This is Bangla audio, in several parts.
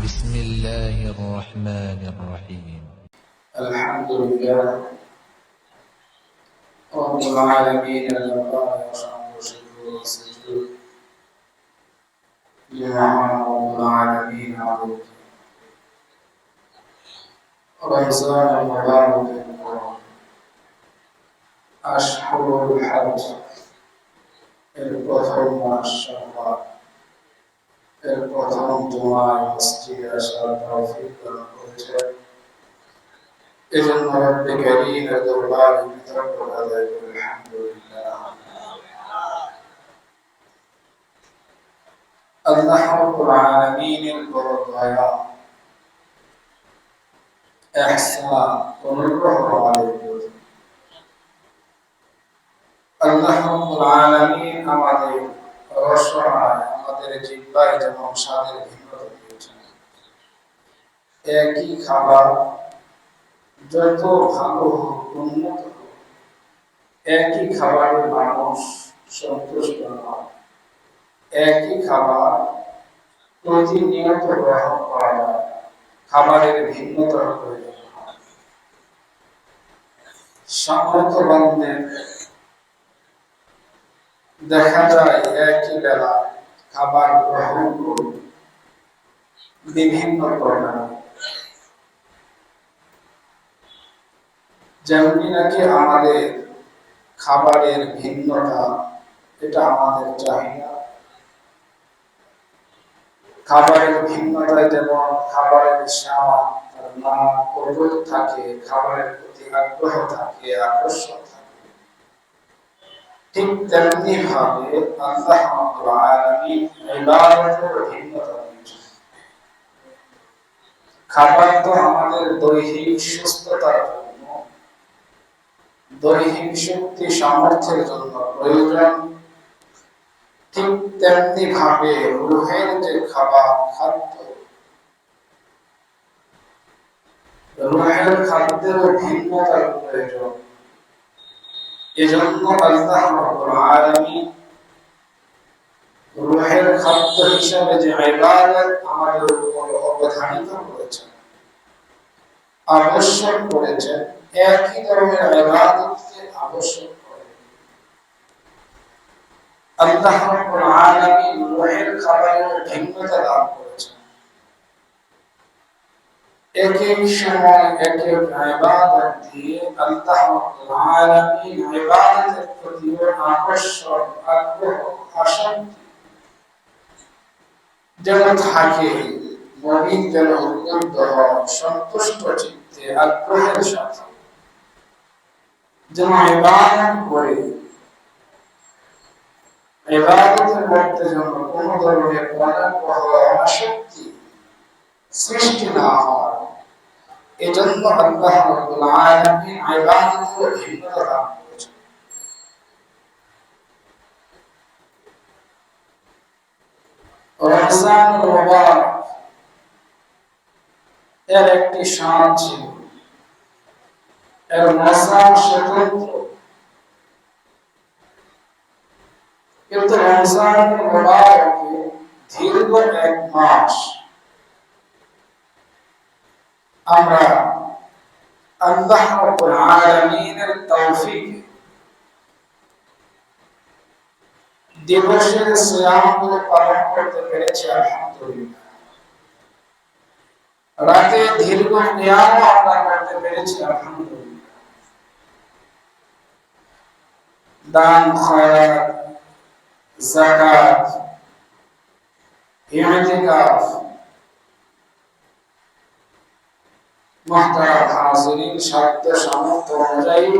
بسم الله الرحمن الرحيم. الحمد لله رب العالمين الجبار وشكر وسجود لمن رب العالمين عبد رمضان المبارك القرآن أشهر الحج القطر والشهر القطر دعاء مسجد أشهر توفيق القدر إذن رب كريم الدولار بتقوى هذا الحمد لله الله رب العالمين البركايا إحسان ونروح عليكم الله رب العالمين আমাদের রসনায় আমাদের জিহ্বায় যেমন স্বাদের ভিন্নতা দিয়েছেন একই খাবার যত ভালো হোক উন্নত হোক একই খাবারে মানুষ সন্তুষ্ট নয় একই খাবার প্রতিনিয়ত গ্রহণ করা যায় খাবারের ভিন্নতার প্রয়োজন হয় সামর্থ্যবানদের দেখা যায় একই বেলা খাবার গ্রহণ করে বিভিন্ন প্রকার যেমনি নাকি আমাদের খাবারের ভিন্নতা এটা আমাদের চাহিদা খাবারের ভিন্নতায় যেমন খাবারের স্বাদ না কৌতুক থাকে খাবারের প্রতি আগ্রহ থাকে আকর্ষণ থাকে ঠিক তেমনি ভাবে আল্লাহ রাব্বুল আলামিন ইবাদতের ভিন্নতা দিয়েছেন খাবার তো আমাদের দৈহিক সুস্থতার জন্য দৈহিক শক্তি সামর্থ্যের জন্য প্রয়োজন ঠিক তেমনি ভাবে রূহের যে খাবার খাদ্য রূহের খাদ্যের ভিন্নতার প্রয়োজন এজন্য আল্লাহ রাব্বুল আলামিন রূহের খাদ্য হিসেবে যে ইবাদত আমাদের উপর অবধারিত করেছেন আবশ্যক করেছেন একই ধরনের ইবাদতকে আবশ্যক করে আল্লাহ রাব্বুল আলামিন রূহের খাবারের ভিন্নতা দান করেছেন এক এক সময় এক এক ইবাদত দিয়ে আল্লাহ রাব্বুল আলামিন ইবাদতের প্রতি আকর্ষণ আগ্রহ আসক্তি যেন থাকে মুমিন যেন উদ্বুদ্ধ হয় সন্তুষ্ট চিত্তে আগ্রহের সাথে যেন ইবাদত করে ইবাদতের মধ্যে যেন কোনো ধরনের কলঙ্ক বা অনাসক্তি সৃষ্টি না হয় এজন্য আল্লাহ রাব্বুল আলামিন ইবাদতের ভিন্নতা দান করেছেন রমজান মুবারক এর একটি শান ছিল এর মজা স্বতন্ত্র কিন্তু রমজান মুবারকে দীর্ঘ এক মাস আমরা আল্লাহ রাব্বুল আলামিনের তৌফিক দিবসের সিয়ামগুলো পালন করতে পেরেছি আলহামদুলিল্লাহ রাতে দীর্ঘ কিয়াম আমরা করতে পেরেছি আলহামদুলিল্লাহ দান খয়রাত যাকাত ইতিকাফ মুহতারাম হাজিরিন সাধ্য সামর্থ্য অনুযায়ী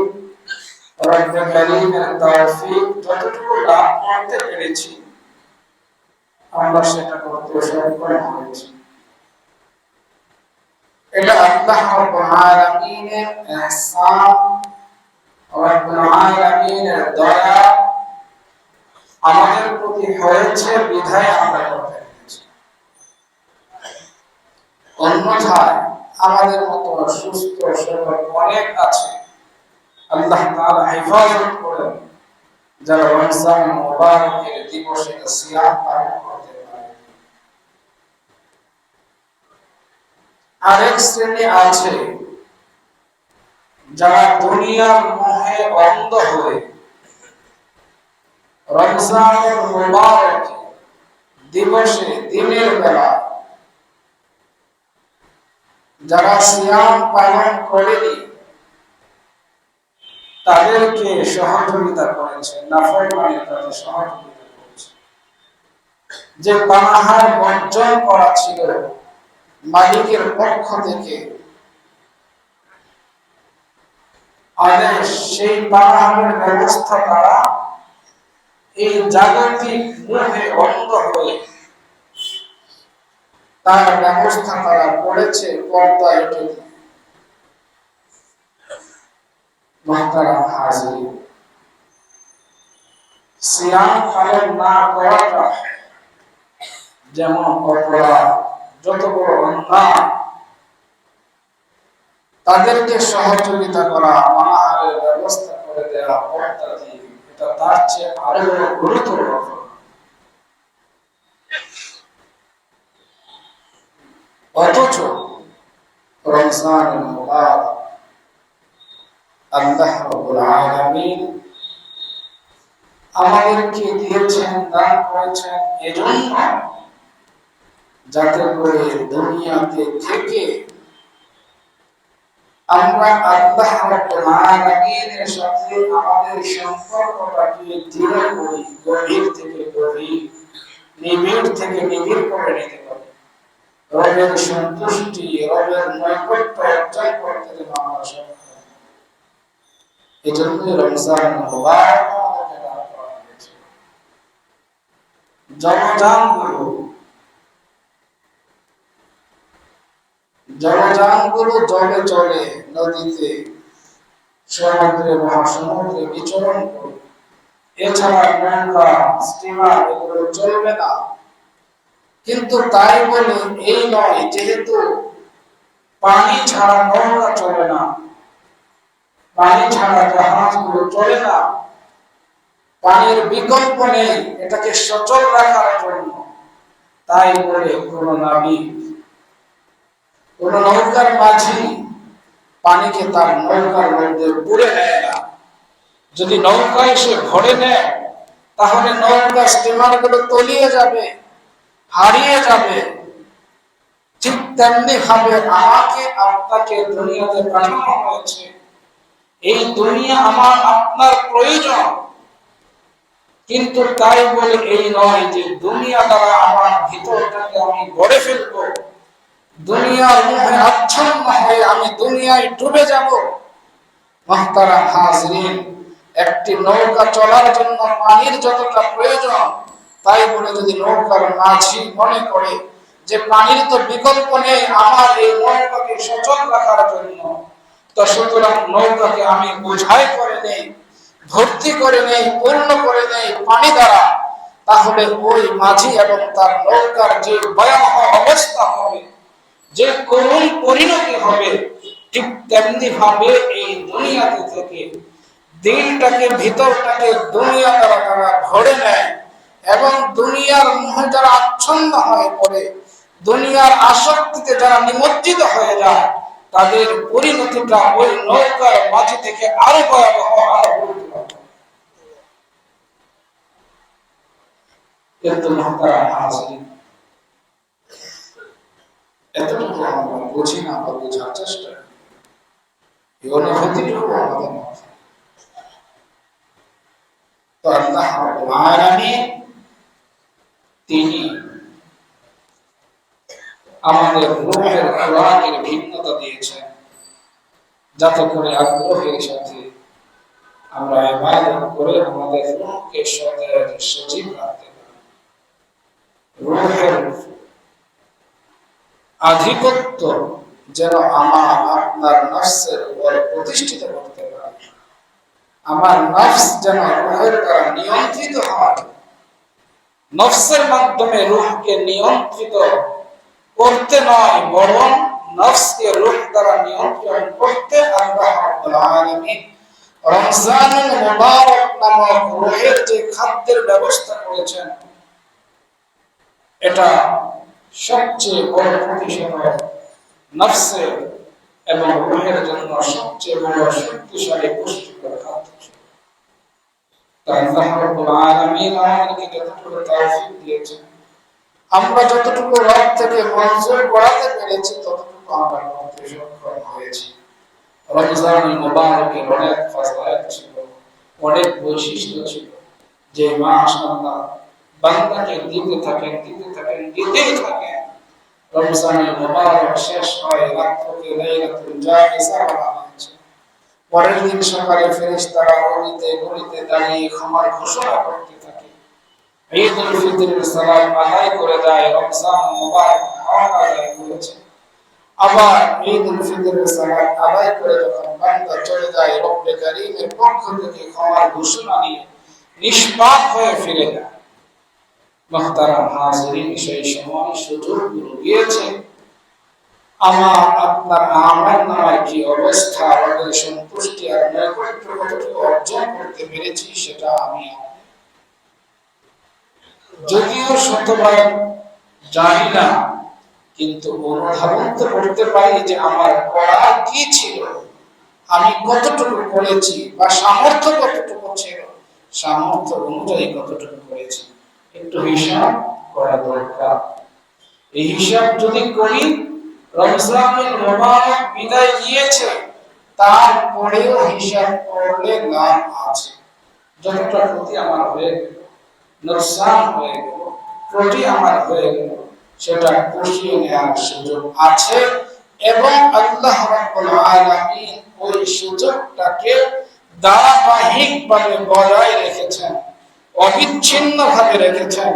রব্বে কারীমের তৌফিক যতটুকু লাভ করতে পেরেছি আমরা সেটা করতে সক্ষম হয়েছি এটা আল্লাহ রাব্বুল আলামিনের ইহসান রব্বুল আলামিনের দয়া আমাদের প্রতি হয়েছে বিধায় আমরা করতে পেরেছি অন্যথায় আমাদের মতো সুস্থ সবল অনেক আছে আল্লাহ তাআলা হেফাজত করেন যারা রমজান মুবারকের দিবসে সিয়াম পালন করতে পারে আরেক শ্রেণী আছে যারা দুনিয়ার মোহে অন্ধ হয়ে রমজানের মুবারক দিবসে দিনের বেলা যারা সিয়াম পালন করেনি তাদেরকে সহযোগিতা করেছে, নাফরমানের কাছে সহযোগিতা করেছে। যে পানাহার বর্জন করা ছিল মালিকের পক্ষ থেকে আদেশ, সেই পানাহারের ব্যবস্থা তারা এই জাগতিক মোহে অন্ধ হয়ে তার ব্যবস্থা তারা করেছে পর্দায় টেনে। মুহতারাম হাজিরিন, সিয়াম পালন না করাটা যেমন অপরাধ, যত বড় অন্যায়, তাদেরকে সহযোগিতা করা, পানাহারের ব্যবস্থা করে দেওয়া পর্দা দিয়ে, এটা তার চেয়ে আরো বড় গুরুতর অপরাধ। অথচ রমজানুল মুবারক আল্লাহ রাব্বুল আলামিন আমাদেরকে দিয়েছেন, দান করেছেন এজন্য যাতে করে দুনিয়াতে থেকে আমরা আল্লাহ রাব্বুল আলামিনের সাথে আমাদের সম্পর্কটাকে দৃঢ় করি, গভীর থেকে গভীর, নিবিড় থেকে নিবিড় করে নিতে পারি। রবের সন্তুষ্টি, রবের নৈকট্য অর্জন করতে যেন আমরা সক্ষম। এই জন্যই রমজান মুবারক আমাদেরকে দান করা হয়েছে। জলযানগুলো জলে চলে, নদীতে, সমুদ্রে, মহাসমুদ্রে বিচরণ করে। এছাড়া নৌকা, স্টিমার এগুলো চলবে না। কিন্তু তাই বলে এই নয়, যেহেতু পানি ছাড়া নৌকা চলে না, পানি ছাড়া জাহাজগুলো চলে না, পানির বিকল্প নেই এটাকে সচল রাখার জন্য, তাই বলে কোন নাবিক, কোন নৌকার মাঝি পানিকে তার নৌকার মধ্যে পুরে নেয় না। যদি নৌকায় সে ভরে নেয় তাহলে নৌকা, স্টিমার গুলো তলিয়ে যাবে, হারিয়ে যাবে। ঠিক তেমনি ভাবে আমাকে আপনাকে দুনিয়াতে পাঠানো হয়েছে। এই দুনিয়া আমার আপনার প্রয়োজন, কিন্তু তাই বলে এই নয় যে দুনিয়া দ্বারা আমার ভিতরটাকে আমি গড়ে ফেলবো, দুনিয়ার মোহে আচ্ছন্ন হয়ে আমি দুনিয়ায় ডুবে যাব। মুহতারাম হাজিরিন, একটি নৌকা চলার জন্য পানির যতটা প্রয়োজন, তাই বলে যদি নৌকার মাঝি মনে করে যে পানির তো বিকল্প নেই আমার এই নৌকাকে সচল রাখার জন্য, তো সুতরাং নৌকাকে আমি বোঝাই করে নেই, ভর্তি করে নেই, পূর্ণ করে নেই পানি দ্বারা, তাহলে ওই মাঝি এবং তার নৌকার যে ভয়াবহ অবস্থা হবে, যে করুণ পরিণতি হবে, ঠিক তেমনি ভাবে এই দুনিয়াতে থেকে দিলটাকে, ভিতরটাকে দুনিয়া দ্বারা তারা ভরে নেয় এবং দুনিয়ার মোহে যারা আচ্ছন্ন হয়ে পড়ে, দুনিয়ার আসক্তিতে যারা নিমজ্জিত হয়ে যায়, তাদের পরিণতিটা ওই নৌকার মাঝি থেকে আরো ভয়াবহ, আরো গুরুতর। কিন্তু মুহতারাম হাজিরিন, এতটুকু আমরা বুঝি না বা বোঝার চেষ্টা করি, এই অনুভূতিটুকু আমাদের মাথায়। তো আল্লাহ রাব্বুল আলামিন তিনি আমাদের রূহের খোরাকের ভিন্নতা দিয়েছেন, যাতে করে আগ্রহের সাথে আমরা ইবাদত করে আমাদের রূহকে সতেজ, সজীব রাখতে পারি। রূহের আধিপত্য যেন আমার আপনার নফসের উপর প্রতিষ্ঠিত করতে পারি। আমার নফস যেন রূহের দ্বারা নিয়ন্ত্রিত হয়। নফসের মাধ্যমে রূহকে নিয়ন্ত্রিত করতে নয়, বরং নফসকে রূহ দ্বারা নিয়ন্ত্রণ করতে আল্লাহ রাব্বুল আলামিন রমজানুল মুবারক নামক রূহের যে খাদ্যের ব্যবস্থা করেছেন, এটা সবচেয়ে বড় প্রতিষেধক নফসে এবং রূহের জন্য সবচেয়ে বড় শক্তিশালী পুষ্টিকর খাদ্য ছিল। তাই আল্লাহ রাব্বুল আলামিন আমাদেরকে যতটুকু তৌফিক দিয়েছেন, আমরা যতটুকু রব থেকে মঞ্জুর করাতে পেরেছি ততটুকু আমরা করতে সক্ষম হয়েছি। রমজানুল মুবারকের অনেক ফজিলত ছিল, অনেক বৈশিষ্ট্য ছিল, যে মাস আল্লাহ বান্দাকে দিতেই থাকেন। রমজানুল মুবারক শেষ হয় রাত্রে লাইলাতুল জাহিসা বলা হয়েছে। পরের দিন সকালে ফেরেশতারা গলিতে দাঁড়িয়ে ক্ষমার ঘোষণা করতে থাকে। ঈদুল ফিতরের সালাত আদায় করে দেয়, রমজানুল মুবারক আদায় করেছে। আবার ঈদুল ফিতরের সালাত আদায় করে যখন বান্দা চলে যায়, রব্বে কারীমের পক্ষ থেকে ক্ষমার ঘোষণা নিয়ে নিষ্পাপ হয়ে ফিরে যায়। মুহতারাম হাজিরিন, সেই সময় সুযোগগুলো গিয়েছে। আমার আপনার আমল নামার কি অবস্থা, রবের সন্তুষ্টি আর নৈকট্য কতটুকু অর্জন করতে পেরেছি সেটা আমি যদিও শতবার জানি না, কিন্তু অনুধাবন তো করতে পারি যে আমার করা কি ছিল, আমি কতটুকু করেছি, বা সামর্থ্য কতটুকু ছিল, সামর্থ্য অনুযায়ী কতটুকু করেছি, একটু হিসাব করা দরকার। এই হিসাব যদি করি, রমজানুল মুবারক বিদায় নিয়েছে, তারপরেও হিসাব করলে লাভ আছে। যতটা ক্ষতি আমার হয়ে গেল, নোকসান হয়ে গেল, ত্রুটি আমার হয়ে গেল, সেটা পুষিয়ে নেওয়ার সুযোগ আছে। এবং আল্লাহ রাব্বুল আলামিন ওই সুযোগটাকে ধারাবাহিকভাবে বজায় রেখেছেন, অবিচ্ছিন্নভাবে রেখেছেন।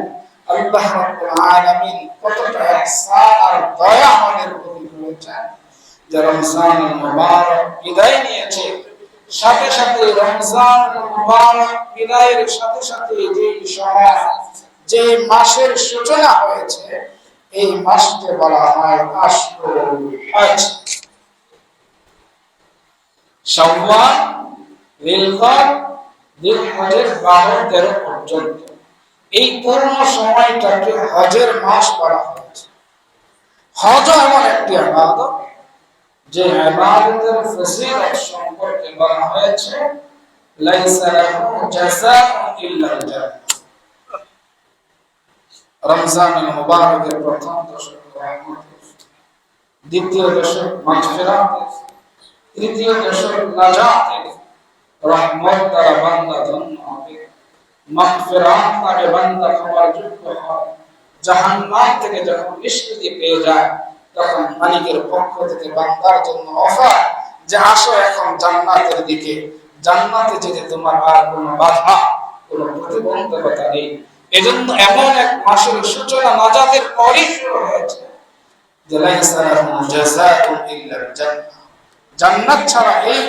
আল্লাহ রাব্বুল আলামিন কতটা ইহসান আর দয়া আমাদের প্রতি করেছেন যে রমজানুল মুবারক বিদায় নিয়েছে, সাথে সাথে রমজানুল মুবারক বিদায়ের সাথে সাথে যে মাসের সূচনা হয়েছে, এই মাসকে বলা হয় আশহুরুল হজ। শাওয়াল, জিলকদ, জিলহজের 12-13 পর্যন্ত এই পূর্ণ সময়টাকে হজের মাস বলা হয়েছে। হজ এমন একটি ইবাদত যে ইবাদতের ফজিলত সম্পর্কে বলা হয়েছে লাইসা লাহু জাযাউন ইল্লাল জান্নাহ। রমজানুল মুবারকের প্রথম দশক রহমত, দ্বিতীয় দশক মাগফিরাত, তৃতীয় দশক নাজাত, রহমত দ্বারা বান্দা ধন্য হবে, মাগফিরাত দ্বারা বান্দা ক্ষমার যোগ্য হয়। জাহান্নাম থেকে যখন নিষ্কৃতি পেয়ে যায়, তখন মালিকের পক্ষ থেকে বান্দার জন্য অফার যে আসো এখন জান্নাতের দিকে, জান্নাতে যেতে তোমার আর কোনো বাধা, কোনো প্রতিবন্ধকতা নেই। এজন্য এমন এক মাসের সূচনা নাজাতের পরই শুরু হয়েছে যে লাইসা লাহু জাযাউন ইল্লাল জান্নাহ। জান্নাত ছাড়া এই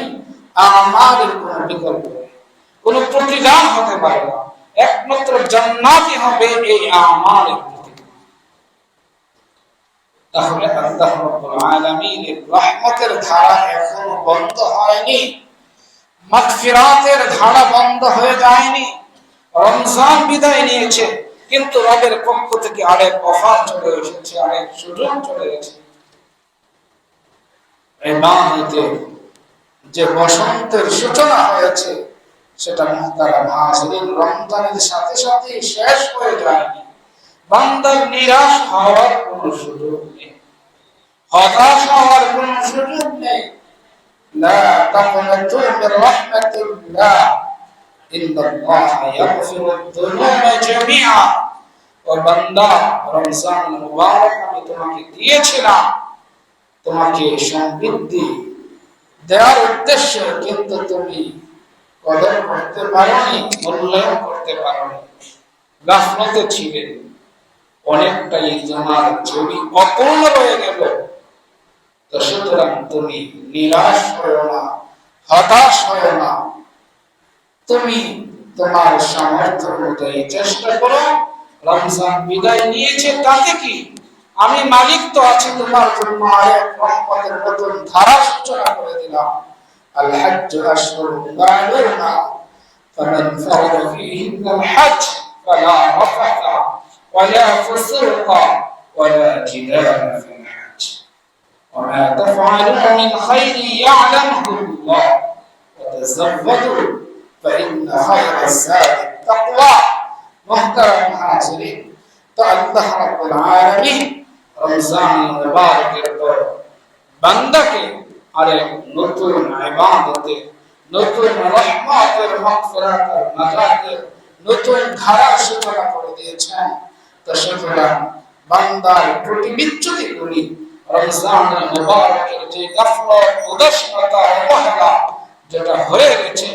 আমালের কোনো বিকল্প নেই, কোনো প্রতিদান হতে পারে না, একমাত্র জান্নাতই হবে এই আমালের প্রতিদান। তাহলে আল্লাহ রাব্বুল আলামিনের রহমতের ধারা এখনো বন্ধ হয়নি, মাগফিরাতের ধারা বন্ধ হয়ে যায়নি। রমজান বিদায় নিয়েছে, কিন্তু রবের পক্ষ থেকে আরেক অফার চলে এসেছে, আরেক সুযোগ চলে এসেছে। ইবাদতের যে বসন্তের সূচনা হয়েছে, সেটা মুহতারাম হাজিরিন রমজানের সাথে সাথে শেষ হয়ে যায়নি। বান্দা নিরাশ হওয়ার কোনো সুযোগ নেই, হতাশ হওয়ার কোনো সুযোগ নেই। লা তাকনাতু মির রাহমাতিল্লাহ, ইন্নাল্লাহা ইয়াগফিরুদ যুনুবা জামিআ। ও বান্দা, রমজানুল মুবারক আমি তোমাকে দিয়েছিলাম তোমাকে সমৃদ্ধি দেওয়ার উদ্দেশ্যে, কিন্তু তুমি কদর করতে পারোনি, মূল্যায়ন করতে পারোনি, গাফলতে ছিলে। অনেকটাই তোমার ছবি অপূর্ণ রয়ে গেল। তো সুতরাং তুমি নিরাশ হয়ো না, হতাশ হয়ো না, তুমি তোমার সামর্থ্য অনুযায়ী চেষ্টা করো। রমজান বিদায় নিয়েছে, তাতে কি, আমি মালিক তো আছি তোমার জন্য আরেক রহমতের নতুন ধারা সূচনা করে দিলাম। আল হজ্জ আশহুরুম মা'লুমা, ফামান ফারাদা ফীহিন্নাল হজ্জ ফালা রাফাথা ওয়ালা ফুসুকা ওয়ালা জিদালা ফিল হজ্জ। وما تفعلوا من خير يعلمه الله وتزودوا فإن خير الزاد التقوى محترم حاضرين তো আল্লাহ রাব্বুল আলামিন রমজান মুবারকের পর বান্দাকে আরেক নতুন ইবাদতে নতুন রহমতের মাগফিরাতের নাজাতের নতুন ধারার সূচনা করে দিয়েছেন। তো সুতরাং বান্দার ত্রুটি বিচ্যুতি করি রমজান মুবারকের যে গাফলত উদাসীনতা অবহেলা যেটা হয়ে গেছে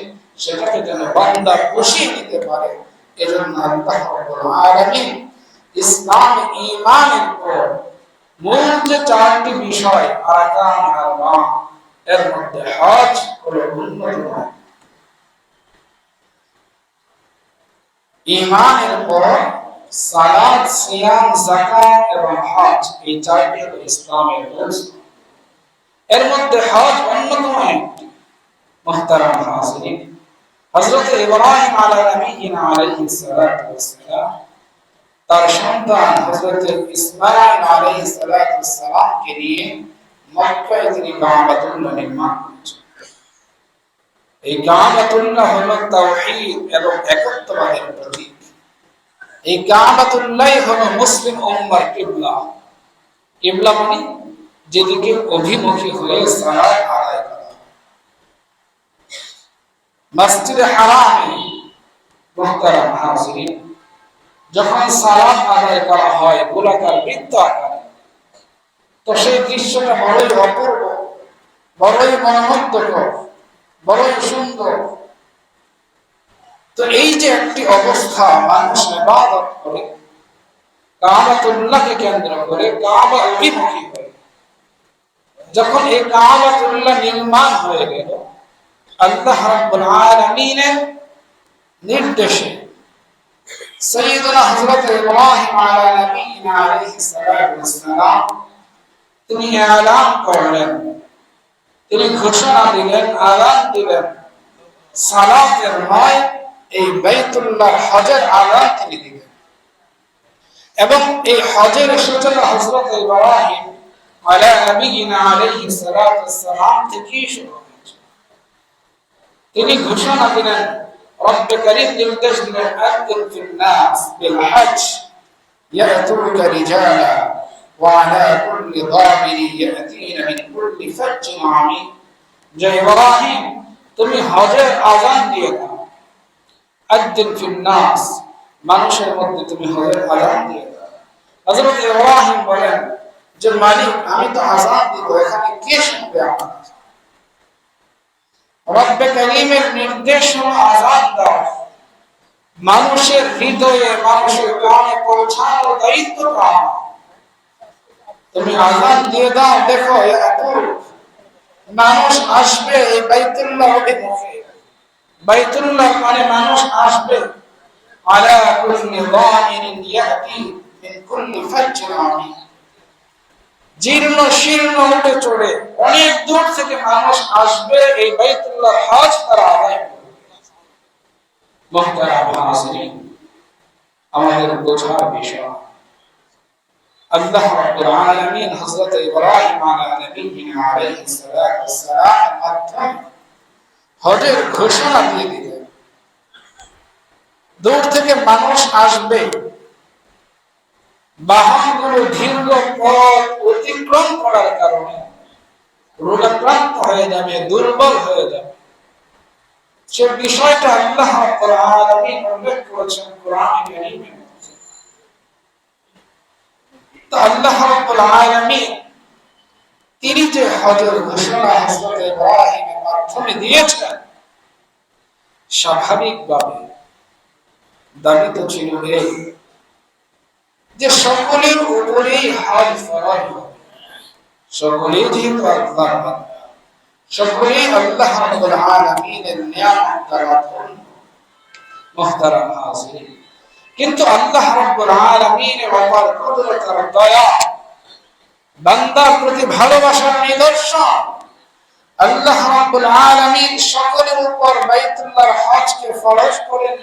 সেটাকে যেন বান্দা পুষিয়ে নিতে পারে। এজন্য আল্লাহ রাব্বুল আলামিন ইসলাম ঈমানের পর মূল যে চারটি বিষয় আরকান আরবা এর মধ্যে হজ হলো অন্যতম। ঈমানের পর সালাত সিয়াম যাকাত এবং হজ এই চারটি হলো ইসলামের মূল। এর মধ্যে হজ অন্যতম একটি। মুহতারাম হাজিরিন, হযরত ইব্রাহিম আলাইহিস সালাতু ওয়াস সালাম তার সন্তান হযরত ইসমাঈল আলাইহিস সালামকে নিয়ে মক্কায় তিনি কাবাতুল্লাহ নির্মাণ করেছেন। এই কাবাতুল্লাহ হলো তাওহীদ এবং একত্ববাদের প্রতীক। এই কাবাতুল্লাহ হলো মুসলিম উম্মার কিবলা। কিবলা মানে যেদিকে অভিমুখী হয়ে সালাত আদায় করা। মসজিদে হারামে মুহতারাম হাজিরিন যখন সালাত আদায় করা হয় গোলাকার বৃত্ত আকারে, তো সেই দৃশ্যটা বড়ই অপূর্ব, বড়ই মনোমুগ্ধকর, বড়ই সুন্দর। তো এই যে একটি অবস্থা, মানুষ ইবাদত করে কাবাতুল্লাহকে কেন্দ্র করে কাবা অভিমুখী হয়ে, যখন এই কাবাতুল্লাহ নির্মাণ হয়ে গেল আল্লাহ রাব্বুল আলামিনের নির্দেশে সাইয়্যিদুনা হযরত ইব্রাহিম আলাইহিস সালাম তিনি এলান করলেন, তিনি ঘোষণা দিলেন, আযান দিলেন, সালাতের নয় এই বাইতুল্লাহ হজের আযান তিনি দিলেন। এবং এই হজের সূচনা হযরত ইব্রাহিম আলাইহিস সালাম থেকে শুরু হয়েছে। তিনি ঘোষণা দিলেন, رب كريم নির্দেশ দিলেন আযিন ফিন নাস বিল হজ ইয়াতুকা রিজালা ওয়া আলা কুল্লি দাবিরি ইয়াতিনা মিন কুল্লি ফাজ্জিন আমিক। যে ইব্রাহিম তুমি হজের আযান দিয়ে দাও, আযিন ফিন নাস মানুষের মধ্যে তুমি হজের আযান দিয়ে দাও। হযরত ইব্রাহিম বলেন যে মালিক আমি তো আযান দিব, এখানে কে শুনবে আমার? রব্বে কারীমের নির্দেশ হলো আযান দাও, মানুষের হৃদয়ে মানুষের কানে পৌঁছানোর দায়িত্ব তোমার। তুমি আযান দিয়ে দাও, দেখো মানুষ আসবে এই বাইতুল্লাহ অভিমুখে। বাইতুল্লাহ মানে মানুষ আসবে আলা কুল্লি দামিরিন ইয়াতি মিন কুল্লি ফাজ্জিন আমিক। জীর্ণ শীর্ণ উঠে চড়ে অনেক দূর থেকে মানুষ আসবে এই বাইতুল্লাহ হজ তারা আদায় করবে। মুহতারাম হাজিরিন, আমাদের বোঝার বিষয় আল্লাহ রাব্বুল আলামিন হযরত ইব্রাহিম আলাইহিস সালাম মাধ্যমে হজের ঘোষণা দিয়ে দিলেন। দূর থেকে মানুষ আসবে, বাহনগুলো দীর্ঘ পথ অতিক্রম করার কারণে রোগাক্রান্ত হয়ে যাবে, দুর্বল হয়ে যাবে। সে বিষয়টা আল্লাহ রাব্বুল আলামিন উল্লেখ করেছেন কোরআনে কারীমে। তো আল্লাহ রাব্বুল আলামিন তিনি যে হজের ঘোষণা হযরত ইব্রাহিমের মাধ্যমে দিয়েছেন, স্বাভাবিকভাবে দাবি তো ছিল এই যে সকলের উপরেই হজ ফরজ হবে। সকলেই যেহেতু আল্লাহর বান্দা, সকলেই আল্লাহ রাব্বুল আলামিনের নিয়ামত দ্বারা ধন্য। মুহতারাম হাজিরিন, কিন্তু আল্লাহ রাব্বুল আলামিনের অপার কুদরত আর দয়া, বান্দার প্রতি ভালোবাসার নিদর্শন আল্লাহ রাব্বুল আলামিন সকলের উপর বাইতুল্লাহর হজকে ফরজ করেন,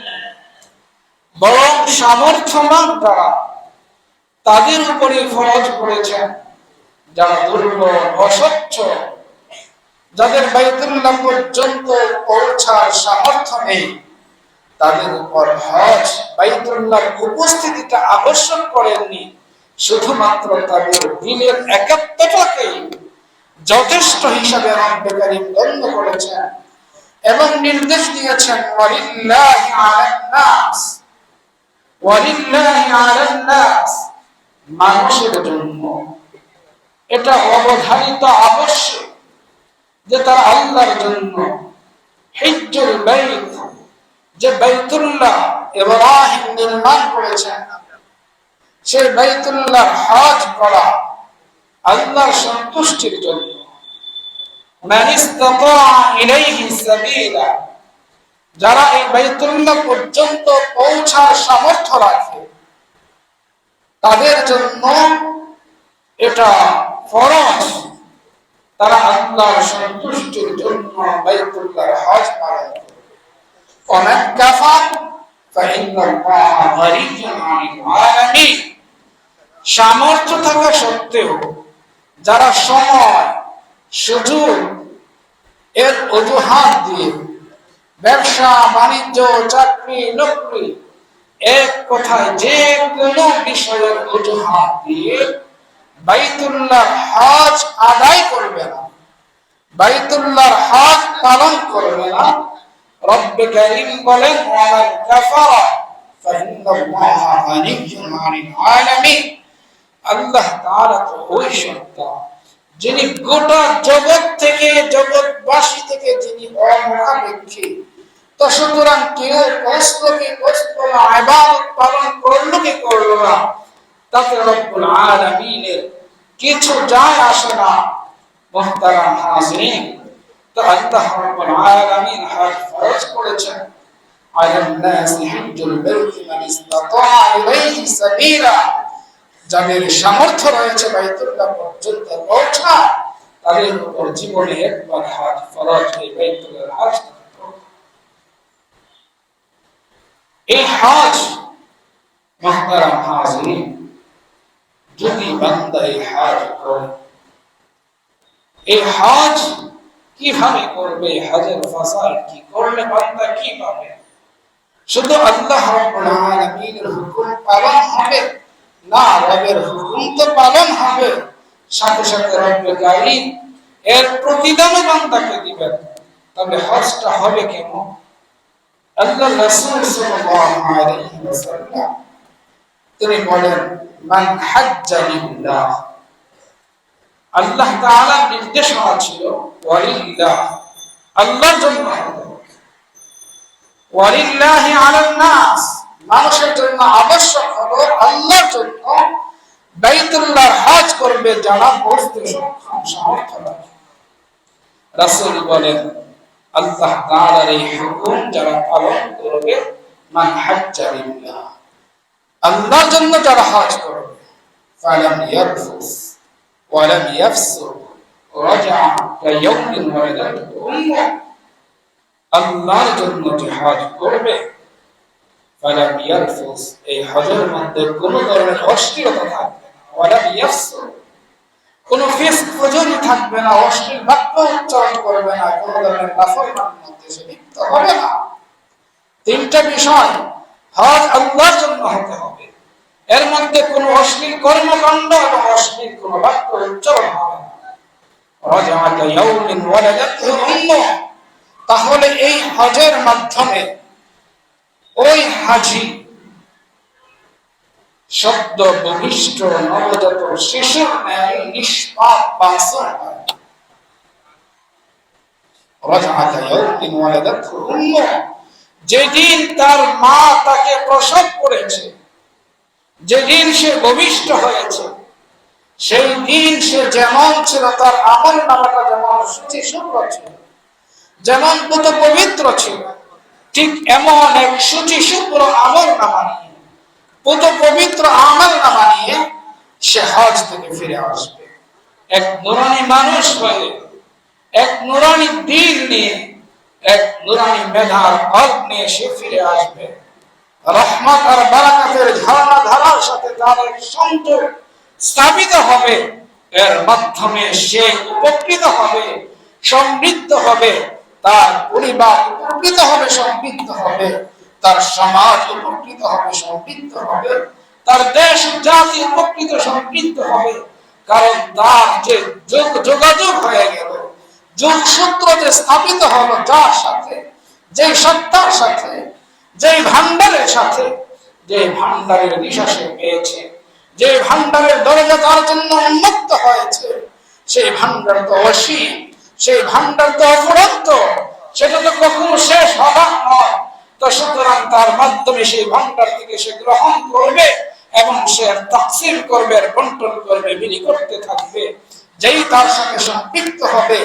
বরং সামর্থ্যবান যারা তাদের উপরে ফরজ করেছেন, যারা দুর্বল, অসচ্ছ, যাদের বাইতুল্লাহ পর্যন্ত পৌঁছার সামর্থ্য নেই, তাদের উপর হজ বাইতুল্লাহর উপস্থিতিটা আবশ্যক করেননি, শুধুমাত্র তাদের দিনের একাত্মতাকে যথেষ্ট হিসাবে রব্বুল কারীম গণ্য করেছেন এবং নির্দেশ দিয়েছেন ওয়ালিল্লাহি আলান নাস, ওয়ালিল্লাহি আলান নাস, মানুষের জন্য এটা অবধারিত আবশ্যক যে তারা আল্লাহর জন্য হিজ্জুল বাইত, যে বাইতুল্লাহ ইব্রাহিম নির্মাণ করেছেন, সেই বাইতুল্লাহ হজ করা আল্লাহর সন্তুষ্টির জন্য। মান ইসতাতা ইলাইহি সাবিলা, যারা এই বাইতুল্লাহ পর্যন্ত পৌঁছার সামর্থ্য রাখে তাদের জন্য এটা ফরজ, তারা আল্লাহর সন্তুষ্টির জন্য বাইতুল্লাহর হজ পালন করে। ওমান কাফার ফাইন্নাল্লাহা গনিয়্যুন আনিল আলামিন, সামর্থ্য থাকা সত্ত্বেও যারা সময়, সুযোগ এর অজুহাত দিয়ে, ব্যবসা বাণিজ্য, চাকরি নকরি, এক কথায় যে কোনো বিষয়ের অজুহাত দিয়ে বাইতুল্লাহ হজ আদায় করবে না, বাইতুল্লাহর হজ পালন করবে না, রব্বে কারীম বলেন ওয়ামান কাফারা ফাইন্নাল্লাহা গনিয়্যুন আনিল আলামিন, আল্লাহ তাআলা তো ওই সত্তা যিনি গোটা জগৎ থেকে, জগৎবাসী থেকে যিনি অমুখাপেক্ষী। তো সুতরাং কেউ কষ্ট কি কষ্ট না, ইবাদত পালন করলো কি করলো না, তাতে রব্বুল আলামিনের কিছু যায় আসে না। মুহতারাম হাজিরিন, তো আল্লাহ রব্বুল আলামিন হজ ফরজ করেছেন। আলান নাস হিজ্জুল বাইতি মান ইসতাতা ইলাইহি সাবিলা, যাদের সামর্থ্য রয়েছে বাইতুল্লাহ পর্যন্ত পৌঁছা, তাদের উপর জীবনে একবার হজ ফরজ, এই বাইতুল্লাহর হজ। এই হজ মুহতারাম হাজিরিন, যদি বান্দা এই হজ করে, এই হজ কিভাবে করবে, হজের ফাসাইল কি করলে বান্দা কি পাবে? শুধু আল্লাহ রাব্বুল আলামিনের হুকুম পালন হবে না, রবের হুকুম তো পালন হবে, সাথে সাথে রব্বুল কারীম এর প্রতিদান বান্দাকে দিবেন। তবে হজটা হবে কেমন? আল্লাহ রাসূল সাল্লাল্লাহু আলাইহি ওয়াসাল্লাম তিনি বলেন মান হাজ্জা লিল্লাহ, আল্লাহ তাআলার নির্দেশনা ছিল ওয়ালিল্লাহ, আল্লাহর জন্য, ওয়ালিল্লাহি আলান নাস, মানুষের জন্য আবশ্যক হলো আল্লাহর জন্য বাইতুল্লাহর হজ করবে যারা বসতে সক্ষম, সামর্থ্য রাখে। রাসূল বলেন আল্লাহ তাআলার এই হুকুম যারা পালন করবে, মান হাজ্জা লিল্লাহ, আল্লাহর জন্য যারা হজ করবে, ফালাম ইয়ারফুস ওয়ালাম ইয়াফসুক রাজা কায়াউমিন ওয়ালাদাতহু উম্মুহ, আল্লাহর জন্য যে হজ করবে, ফালাম ইয়ারফুস, এই হজের মধ্যে কোনো ধরনের অশ্লীলতা থাকবে না, ওয়ালাম ইয়াফসুক, কোনো ফিসক ফুজুরি থাকবে না, অশ্লীল বাক্য উচ্চারণ করবে না, কোনো ধরনের নাফরমানির মধ্যে সে লিপ্ত হবে না। তিনটা বিষয় হজ আল্লাহর জন্য হতে হবে, এর মধ্যে কোনো অশ্লীল কর্মকাণ্ড এবং অশ্লীল কোনো বাক্য উচ্চারণ হবে না। রাজা কায়াউমিন ওয়ালাদাতহু উম্মুহ, তাহলে এই হজের মাধ্যমে ওই হাজি শব্দ ভূমিষ্ঠ নবজাত শিশুর ন্যায় নিষ্পাপ বাঁচন হয়। যেদিন তার মা তাকে প্রসব করেছে, যেদিন সে ভূমিষ্ঠ হয়েছে, সেই দিন সে যেমন ছিল, তার আমল নামাটা যেমন শুচি শুভ্র ছিল, যেমন পুত পবিত্র ছিল, ঠিক এমন এক শুচি শুভ্র আমল নামা নিয়ে, পুত পবিত্র আমল নামা নিয়ে সে হজ থেকে ফিরে আসবে। এক নুরানি মানুষ হয়ে, এক নুরানি দিন নিয়ে, এক নুরানি মেধার অর্থ নিয়ে সে ফিরে আসবে। রহমত আর বারাকাতের ঝর্ণা ধারার সাথে তার এক সংযোগ স্থাপিত হবে, এর মাধ্যমে সে উপকৃত হবে, সমৃদ্ধ হবে, তার পরিবার উপকৃত হবে, সমৃদ্ধ হবে, তার সমাজ উপকৃত হবে, সমৃদ্ধ হবে, তার দেশ জাতি উপকৃত সমৃদ্ধ হবে। কারণ তার যে যোগাযোগ হয়ে গেল, যোগসূত্র যে স্থাপিত হলো যার সাথে, যে সত্তার সাথে, যে ভান্ডারের সাথে, যে ভান্ডারের নিঃশ্বাসে পেয়েছে, যে ভান্ডারের দরজা তার জন্য উন্মুক্ত হয়েছে, সেই ভান্ডার তো অসীম, সেই ভান্ডার তো অফুরন্ত, সেটা তো কখনো শেষ হবার নয়। তো সুতরাং তার মাধ্যমে সেই ভান্ডার থেকে সে গ্রহণ করবে এবং সে তাকসিম করবে, বন্টন করবে, বিলি করতে থাকবে। যেই তার সাথে সম্পৃক্ত হবে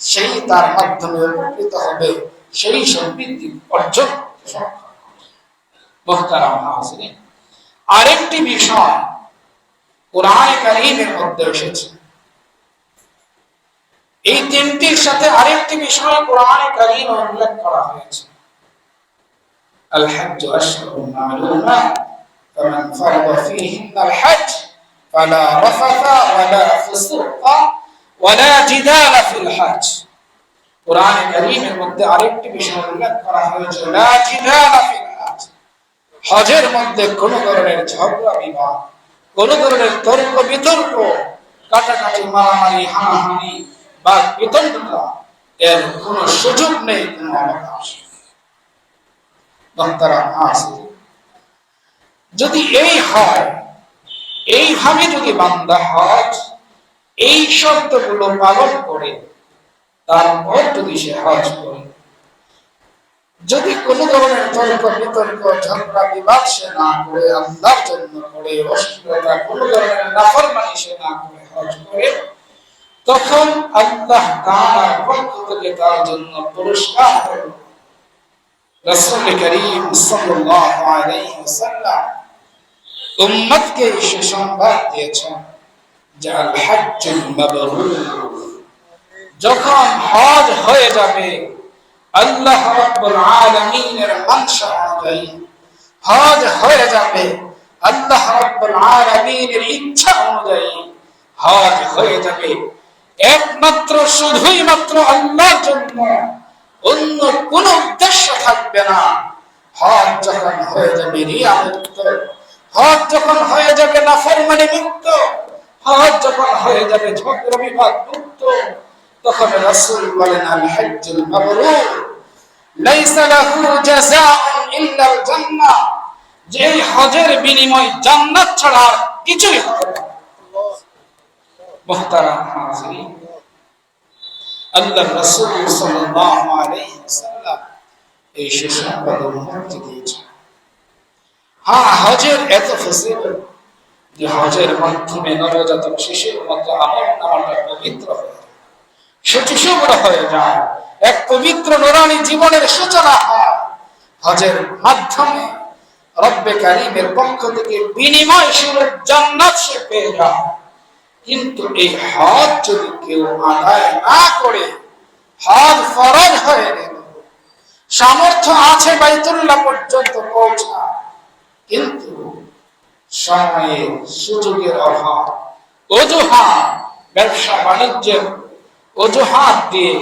সেই তার মাধ্যমে উপকৃত হবে, সেই সমৃদ্ধি অর্জন করতে সক্ষম হবে। মুহতারাম হাজিরিন, আরেকটি বিষয় কোরআনে কারীমের মধ্যে এসেছে। এই তিনটির সাথে আরেকটি বিষয় কোরআনে কারীমে উল্লেখ করা হয়েছে। আল হজ্জ আশহুরুম মা'লুমাত ফামান ফারাদা ফীহিন্নাল হজ্জ ফালা রাফাথা ওয়ালা ফুসুকা ওয়ালা জিদালা ফিল হজ্জ। কোরআনে কারীমের মধ্যে আরেকটি বিষয় উল্লেখ করা হয়েছে, লা জিদালা ফিল হজ্জ। হজের মধ্যে কোন ধরনের ঝগড়া বিবাদ, কোন ধরনের তর্ক বিতর্ক, কাটাকাটি, মারামারি, হানাহানি বা বিতণ্ডা এর কোন সুযোগ নেই, কোন অবকাশ। যদি এই হয়, এইভাবে যদি বান্দা হজ এই শর্তগুলো পালন করে তারপর যদি সে হজ করে, যদি কোন ধরনের তর্ক বিতর্ক, ঝগড়া বিবাদ সে না করে, আল্লাহর জন্য করে, অশ্লীলতা, কোন ধরনের নাফরমানি সে না করে হজ করে, তখন আল্লাহ তাআলার পক্ষ থেকে তার জন্য পুরস্কার হলো রাসূল করিম সাল্লাল্লাহু আলাইহি ওয়াসাল্লাম উম্মতকে সুসংবাদ দিয়েছেন যে আল হজ্জুল মাবরুর, যখন হজ হয়ে যাবে আল্লাহ রাব্বুল আলামিনের মানসা অনুযায়ী, হজ হয়ে যাবে আল্লাহ রাব্বুল আলামিনের ইচ্ছা অনুযায়ী, হজ হয়ে যাবে একমাত্র শুধুই মাত্র আল্লাহর জন্য, অন্য কোন উদ্দেশ্য থাকবে না। হজ যখন হয়ে যাবে রিয়া মুক্ত, হজ যখন হয়ে যাবে নাফরমানি মুক্ত, হজ যখন হয়ে যাবে ঝগড়া বিবাদ মুক্ত, তখন রাসূল বলেন আল হজ্জুল মাবরুর লাইসা লাহু জাযাউন ইল্লা আল জান্নাহ, যে হজের বিনিময় জান্নাত ছাড়া কিছুই হবে না। মুহতারাম হাজিরিন, আল্লাহর রাসূল সাল্লাল্লাহু আলাইহি ওয়াসাল্লাম এই সুসংবাদ উম্মতকে দিয়েছেন। হ্যাঁ, হজের এত ফজিলত যে হজের মাধ্যমে নবজাতক শিশুর মতো আমল নামাটা পবিত্র হয়ে যায়, শুচিশুভ্র হয়ে যায়, এক পবিত্র নুরানি জীবনের সূচনা হয়। হজের মাধ্যমে রব্বে কারীমের পক্ষ থেকে বিনিময় স্বরূপ জান্নাত সে পেয়ে যায়। কিন্তু এই হজ যদি কেউ আদায় না করে, হজ ফরজ হয়ে গেল, সামর্থ্য আছে বাইতুল্লাহ পর্যন্ত পৌঁছা, কিন্তু সময়ের সুযোগের অভাব, অজুহাত, ব্যবসা বাণিজ্যের অজুহাত দিয়ে,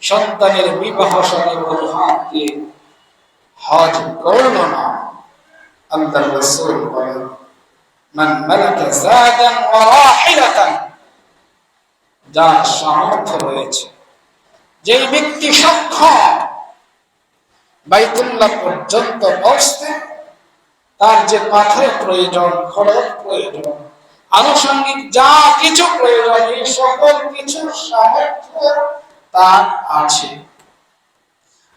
সন্তানের বিবাহ সাদীর অজুহাত দিয়ে হজ করল না, আল্লাহর রাসূল বলেন মান মালাকা যাদান ওয়া রাহিলাতান, যার সামর্থ্য রয়েছে, যেই ব্যক্তি সক্ষম বাইতুল্লাহ পর্যন্ত পৌঁছতে, তার যে পাথরের প্রয়োজন, খড়গ প্রয়োজন, আনুষঙ্গিক যা কিছু প্রয়োজন, এই সকল কিছুর সামর্থ্য তার আছে,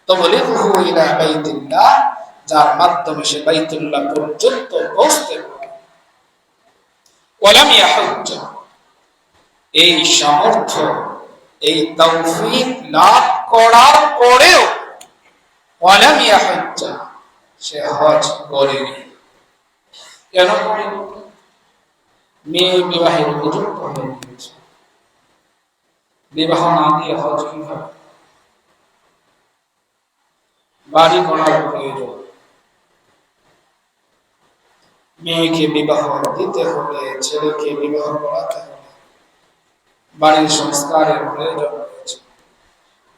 তো বলে ইলা বাইতুল্লাহ, যার মাধ্যমে সে বাইতুল্লাহ পর্যন্ত পৌঁছতে পারে। ওয়ালাম ইয়াহুজ্জ, এই সামর্থ্য, এই তৌফিক লাভ করার পরেও ওয়ালাম ইয়াহুজ্জ, সে হজ করেনি। কেন করেনি? মেয়ে বিবাহের উপযুক্ত হয়ে গিয়েছে, বিবাহ না দিয়ে হজ কিভাবে? বাড়ি করার প্রয়োজন, মেয়েকে বিবাহ দিতে হলে, ছেলেকে বিবাহ করাতে হলে বাড়ির সংস্কারের প্রয়োজন রয়েছে,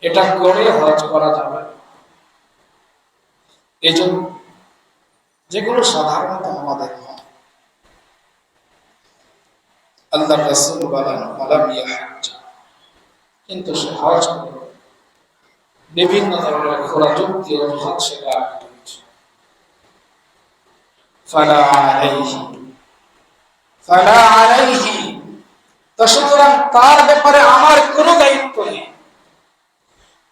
এটা করে হজ করা যাবে। এই জন্য যেগুলো সাধারণত আমাদের হয়, আল্লাহ রাসূল বলেন ওয়ালাম ইয়াহজ, কিন্তু সে হজ করে বিভিন্ন ধরনের খোলা যুক্তি অজুহাত সেটা রয়েছে। ফালা আলাইহি ফালা আলাইহি, তো সুতরাং তার ব্যাপারে আমার কোনো দায়িত্ব নেই,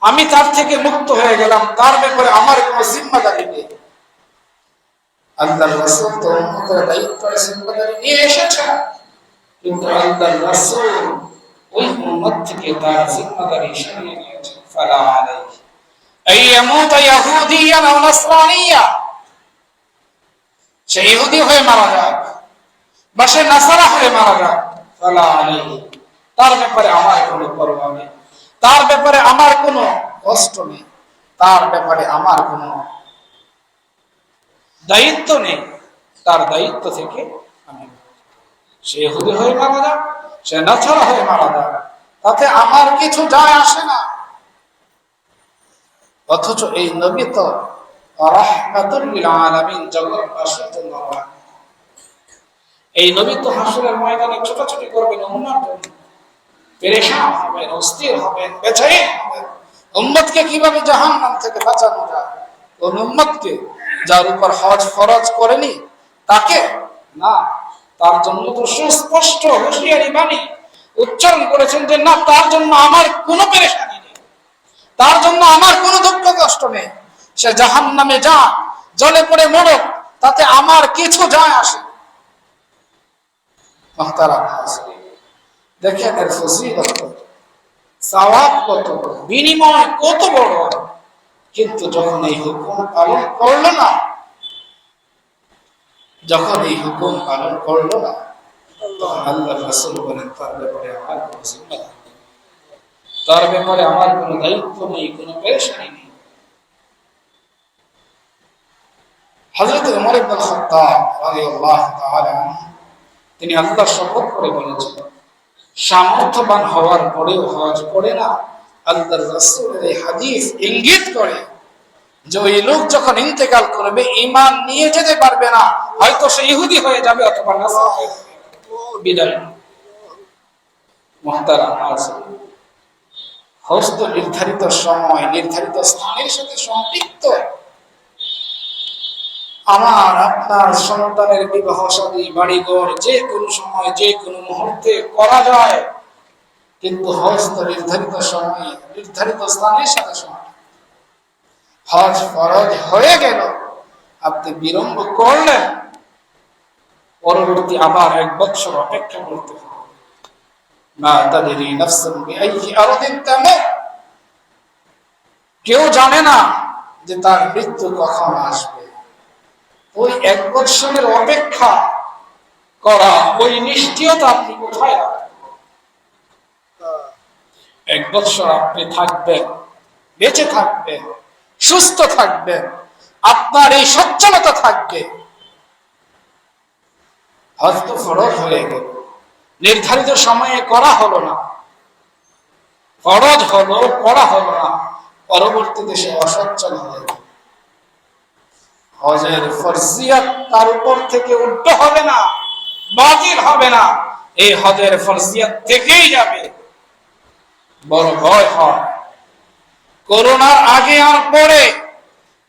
আমি তার থেকে মুক্ত হয়ে গেলাম, তার ব্যাপারে আমার কোনো জিম্মাদারি নেই। আল্লাহর রাসূল তো উম্মতের দায়িত্ব আর জিম্মাদারি নিয়ে এসেছেন, কিন্তু আল্লাহর রাসূল ওই উম্মত থেকে তার জিম্মাদারি সরিয়ে নিয়েছেন। ফালা আলাইহি আই ইয়ামুতা ইয়াহুদিয়ান আও নাসরানিয়া, সে ইহুদি হয়ে মারা যাক বা সে নাসারা হয়ে মারা যাক, ফালা আলাইহি, তার ব্যাপারে আমার কোনো পরোয়া নেই, তার ব্যাপারে আমার কোনো কষ্ট নেই, তার ব্যাপারে আমার কোনো দায়িত্ব নেই, তার দায়িত্ব থেকে আমি, সে ইহুদি হয়ে মারা যাক, সে নাসারা হয়ে মারা যাক, তাতে আমার কিছু যায় আসে না। অথচ এই নবী তো রাহমাতুল লিল আলামিন, জগৎবাসীর জন্য। এই নবী তো হাসরের ময়দানে ছোটাছুটি করবেন উম্মতের জন্য, পেরেশান হবেন, অস্থির হবেন, বেচৈন হবেন, উম্মতকে কিভাবে জাহান্নাম থেকে বাঁচানো যায়। কোন উম্মতকে? যার উপর হজ ফরজ করেনি তাকে না, তার জন্য তো সুস্পষ্ট হুঁশিয়ারি বাণী উচ্চারণ করেছেন যে না, তার জন্য আমার কোনো পেরেশানি নেই, তার জন্য আমার কোনো দুঃখ কষ্ট নেই, সে জাহান্নামে যাক, জলে পড়ে মরক, তাতে আমার কিছু যায় আসে। দেখেন এর ফজিলত, সওয়াব কত, বিনিময় কত বড়। কিন্তু যখন এই হুকুম পালন করলো না, যখন এই হুকুম পালন করলো না, তখন আল্লাহ রাসূল বলেন তার ব্যাপারে আমার কোনো জিম্মাদারি নেই, তার ব্যাপারে আমার কোনো দায়িত্ব নেই, কোনো পেরেশানি নেই। হযরত ওমর ইবনে খাত্তাব রাদিয়াল্লাহু তাআলা আনহু, তিনি আল্লাহর শপথ করে বলেছেন, সামর্থ্যবান হওয়ার পরেও হজ করে না। আল্লাহর রাসূলের এই হাদিস ইঙ্গিত করে যে ওই লোক যখন ইন্তেকাল করবে ঈমান নিয়ে যেতে পারবে না, হয়তো সে ইহুদি হয়ে যাবে অথবা নাসারা হয়ে যাবে। বিদায়। মুহতারাম হাজির, হজ তো নির্ধারিত সময়, নির্ধারিত স্থানের সাথে সম্পৃক্ত। আমার আপনার সন্তানের বিবাহ শাদী, বাড়িঘর যে কোনো সময় যে কোনো মুহূর্তে করা যায়, কিন্তু হজ তো নির্ধারিত সময়ে নির্ধারিত স্থানের সাথে সম্পৃক্ত। হজ ফরজ হয়ে গেল, আপনি বিলম্ব করলেন, পরবর্তী আবার 1 বছর অপেক্ষা করতে হবে। মা তাদরি নাফসুন বিআইয়ি আরদিন তামুত, কেউ জানে না যে তার মৃত্যু কখন আসবে। ওই 1 বছরের অপেক্ষা করা, ওই নিশ্চয়তা আপনি কোথায় রাখবেন? 1 বছর আপনি থাকবেন, বেঁচে থাকবেন, সুস্থ থাকবেন, আপনার এই সচ্ছলতা থাকবে। হজ তো ফরজ হয়ে গেল, নির্ধারিত সময়ে করা হলো না, ফরজ হলো, করা হলো না, পরবর্তীতে সে অসচ্ছল হয়ে গেল। হজের ফরজিয়ত তার উপর থেকে উঠতে হবে না, বাতিল হবে না, এই হজের ফরজিয়ত থেকেই যাবে। বড় ভয় হয় করোনার আগে আর পরে।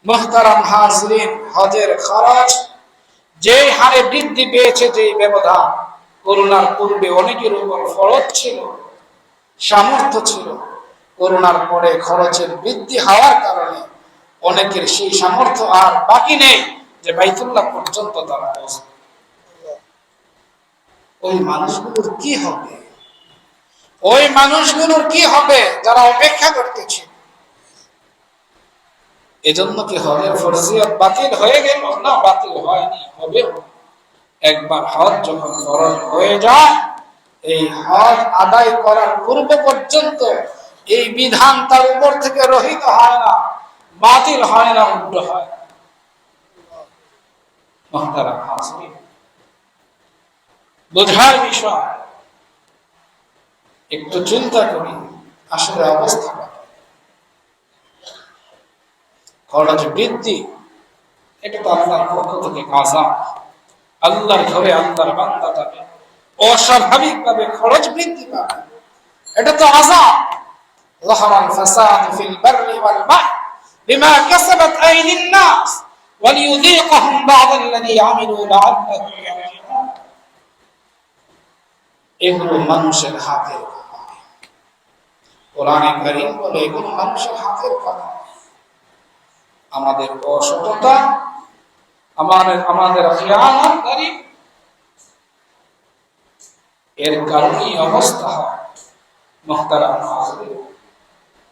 মুহতারাম হাজরিন, হজের খরচ যে হারে বৃদ্ধি পেয়েছে, যে ব্যবধান, করোনার পূর্বে অনেকের উপর ফরজ ছিল, সামর্থ্য ছিল, করোনার পরে খরচের বৃদ্ধি হওয়ার কারণে অনেকের সেই সামর্থ্য আর বাকি নেই যে বাইতুল্লাহ পর্যন্ত তারা পৌঁছবে। ওই মানুষগুলোর কি হবে? ওই মানুষগুলোর কি হবে যারা অপেক্ষা করতেছে? এজন্য কি হজের ফরজিয়ত বাতিল হয়ে গেল? না, বাতিল হয়নি, হবে। একবার হজ যখন ফরজ হয়ে যায়, এই হজ আদায় করার পূর্ব পর্যন্ত এই বিধান তার উপর থেকে রহিত হয় না, বাতিল হয় না, উল্টো হয়। মুহতারাম হাজিরিন, বোঝার বিষয়, একটু চিন্তা করি আসলে অবস্থা খরচ বৃদ্ধি, এটা তো আল্লাহর পক্ষ থেকে আযাব। আল্লাহর ঘরে আল্লাহর বান্দা যাবে, অস্বাভাবিক ভাবে খরচ বৃদ্ধি পাবে, এটা তো আযাব। যাহারাল ফাসাদু ফিল বাররি ওয়াল বাহর বিমা কাসাবাত আইদিন নাস ওয়ালিয়ুযীকাহুম বা'দাল্লাযী আমিলু লা'আল্লাহুম ইয়ারজিউন। এগুলো মানুষের হাতের কামাই। কোরআনে কারীম বলে এগুলো মানুষের হাতের কামাই। আমাদের অসততা, আমাদের খিয়ানতকারী, এর কারণেই অবস্থা হয়। মুহতারাম হাজিরিন,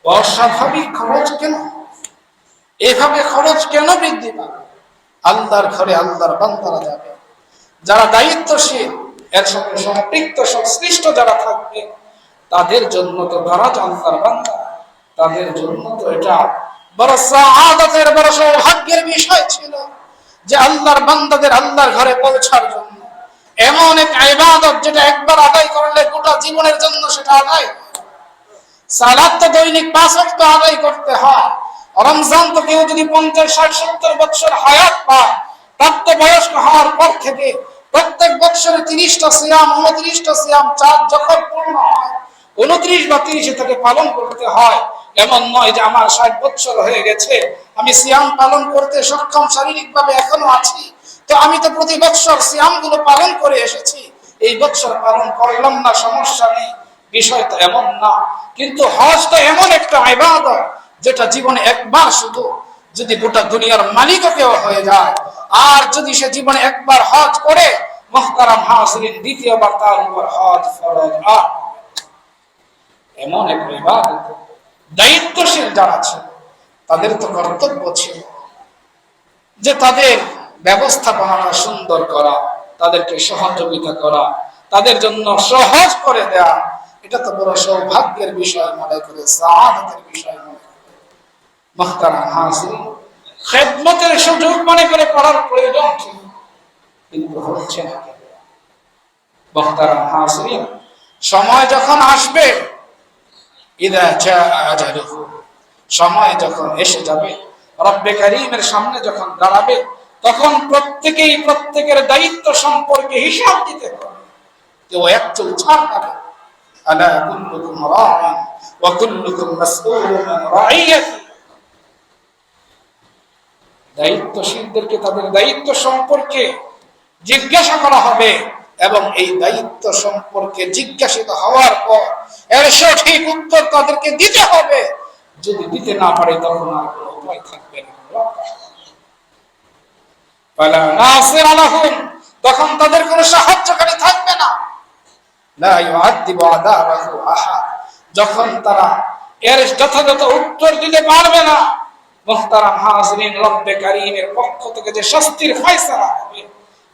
অস্বাভাবিক খরচ কেন, এভাবে খরচ কেন বৃদ্ধি পাবে? আল্লাহর ঘরে আল্লাহর বান্দারা যাবে, যারা দায়িত্বশীল, এর সঙ্গে সম্পৃক্ত সংশ্লিষ্ট যারা থাকবে, তাদের জন্য তো তারা আল্লাহর বান্দা, তাদের জন্য তো এটা বড় সাআদাতের, বড় সৌভাগ্যের বিষয় ছিল যে আল্লাহর বান্দাদের আল্লাহর ঘরে পৌঁছার জন্য এমন এক ইবাদত যেটা একবার আদায় করলে গোটা জীবনের জন্য সেটা আদায়। সালাত তো দৈনিক 5 ওয়াক্ত আদায় করতে হয়। রমজান তো কেউ যদি 50, 60, 70 বছর হায়াত পায়, প্রাপ্ত বয়স্ক হওয়ার পর থেকে প্রত্যেক বছরে 30টা সিয়াম, 29টা সিয়াম, চাঁদ যখন পূর্ণ হয় 29 বা 30 থেকে পালন করতে হয়। এমন নয় যে আমার 60 বছর হয়ে গেছে, আমি সিয়াম পালন করতে সক্ষম শারীরিকভাবে এখনো আছি, তো আমি তো প্রতি বছর সিয়াম গুলো পালন করে এসেছি, এই বছর পালন করলাম না, সমস্যা নেই। বিষয় তো এমন না। কিন্তু হজটা এমন একটা ইবাদত যেটা জীবনে একবার শুধু যদি গোটা দুনিয়ার মালিকও কেউ হয়ে যায়, আর যদি সে জীবনে একবার হজ করে, মুহতারাম হাজিরিন, দ্বিতীয়বার তার উপর হজ ফরজ আর এমন এক ইবাদত। দায়িত্বশীল যারা ছিল তাদের তো কর্তব্য ছিল যে তাদের ব্যবস্থাপনাটা সুন্দর করা, তাদেরকে সহযোগিতা করা, তাদের জন্য সহজ করে দেয়া। এটা তো বড় সৌভাগ্যের বিষয় মনে করে, সাআদাতের বিষয় মনে করে। মুহতারাম হাজিরিন, খেদমতের সুযোগ মনে করে করার প্রয়োজন ছিল, কিন্তু হচ্ছে না। মুহতারাম হাজিরিন, সময় যখন আসবে, ইদা জাআ আজালুহু, সময় যখন এসে যাবে, রব্বে কারীমের সামনে যখন দাঁড়াবে, তখন প্রত্যেকেই প্রত্যেকের দায়িত্ব সম্পর্কে হিসাব দিতে হবে। কেউ এক চুল ছাড় পাবে। আলা কুল্লুকুম রাঈন ওয়া কুল্লুকুম মাসউলুন আন রাঈয়াতি। দায়িত্বশীলদেরকে তাদের দায়িত্ব সম্পর্কে জিজ্ঞাসা করা হবে, এবং এই দায়িত্ব সম্পর্কে জিজ্ঞাসিত হওয়ার পর এর সঠিক উত্তর তাদেরকে দিতে হবে। যদি দিতে না পারে তখন আর কোনো উপায় থাকবে না। ফালা নাসির লাহুম, তখন তাদের কোনো সাহায্যকারী থাকবে না। লা ইউআযিবু আযাবাহু আহাদ, যখন তারা এর যথাযথ উত্তর দিতে পারবে না, মুহতারাম হাজিরিন, রব্বে কারীমের পক্ষ থেকে যে শাস্তির ফয়সালা হবে,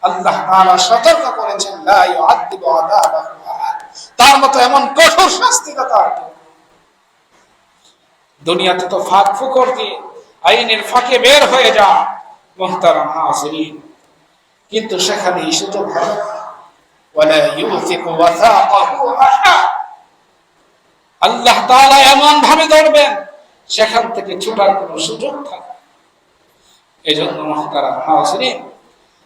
আল্লাহ তাআলা সতর্ক করেছেন, লা ইউআযিবু আযাবাহু আহাদ, তার মতো এমন কঠোর শাস্তি তার। দুনিয়াতে তো ফাঁক ফুকর দিয়ে আইনের ফাঁকে বের হয়ে যায় মুহতারাম হাজিরিন, কিন্তু সেখানে এই সুযোগ হয় না। ওয়ালা ইউসিকু ওয়াসাকাহু আহাদ, আল্লাহ তাআলা এমন ভাবে ধরবেন সেখান থেকে ছুটার কোনো সুযোগ থাকে। এজন্য মুহতারাম হাজিরিন,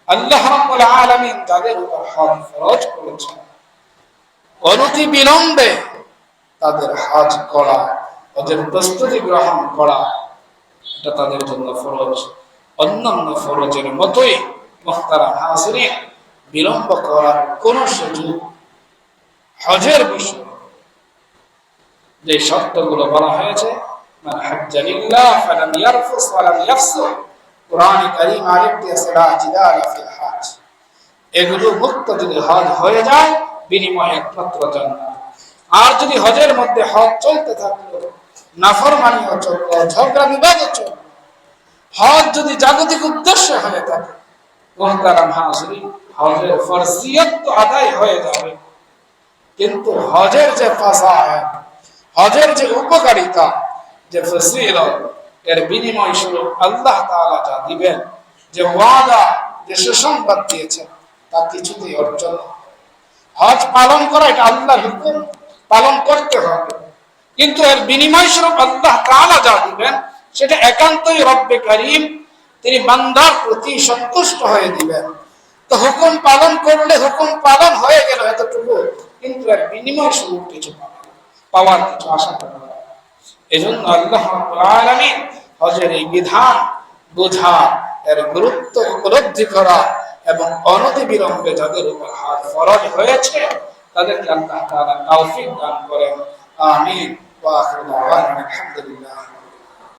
আল্লাহ রাব্বুল আলামিন তাদের উপর হজ ফরজ করেছেন, অনতি বিলম্বে তাদের হজ করা, হজের প্রস্তুতি গ্রহণ করা, এটা তাদের জন্য ফরজ। অন্যান্য ফরজের মতোই মুহতারাম হাজিরিন, বিলম্ব করার কোন সুযোগ হজের বিষয় যে শর্তগুলো বলা হয়েছে, মান হাজ্জা লিল্লাহ ফালাম ইয়ারফুস ওয়ালাম ইয়াফসুক, কোরআনে কারীম আরেকটি আছে, লা জিদালা ফিল হজ। এগুলো মুক্ত যদি হজ হয়ে যায়, বিনিময়ে একমাত্র জান্নাত। আর যদি হজের মধ্যে হজ চলতে থাকলো, নাফরমানিও চললো, ঝগড়া বিবাদও চললো, হজ যদি জাগতিক উদ্দেশ্য হয়ে থাকে, মুহতারাম হাজিরিন, হজের ফরজিয়ত তো আদায় হয়ে যাবে, কিন্তু হজের যে ফাসাইল, হজের যে উপকারিতা, যে ফজিলত, এর বিনিময় স্বরূপ আল্লাহ তাআলা যা দিবেন, যে ওয়াদা, যে সুসংবাদ দিয়েছেন, তা কিছুতেই অর্জন। হজ পালন করা এটা আল্লাহর হুকুম, পালন করতে হবে, কিন্তু এর বিনিময় স্বরূপ আল্লাহ তাআলা যা দিবেন সেটা একান্তই রব্বে কারীম তিনি বান্দার প্রতি সন্তুষ্ট হয়ে দিবেন। তো হুকুম পালন করলে হুকুম পালন হয়ে গেল এতটুকু, কিন্তু এর বিনিময় স্বরূপ কিছু পাওয়ার কিছু আশা করা হয়। এজন্য আল্লাহ রাব্বুল আলামিন হজের এই বিধান বোঝা, এর গুরুত্ব উপলব্ধি করা এবং অনতি বিলম্বে যাদের উপর হজ ফরজ হয়েছে তাদেরকে আল্লাহ তাআলা তৌফিক দান করেন। আমিন ওয়া আখিরু দাওয়ানা আলহামদুলিল্লাহ।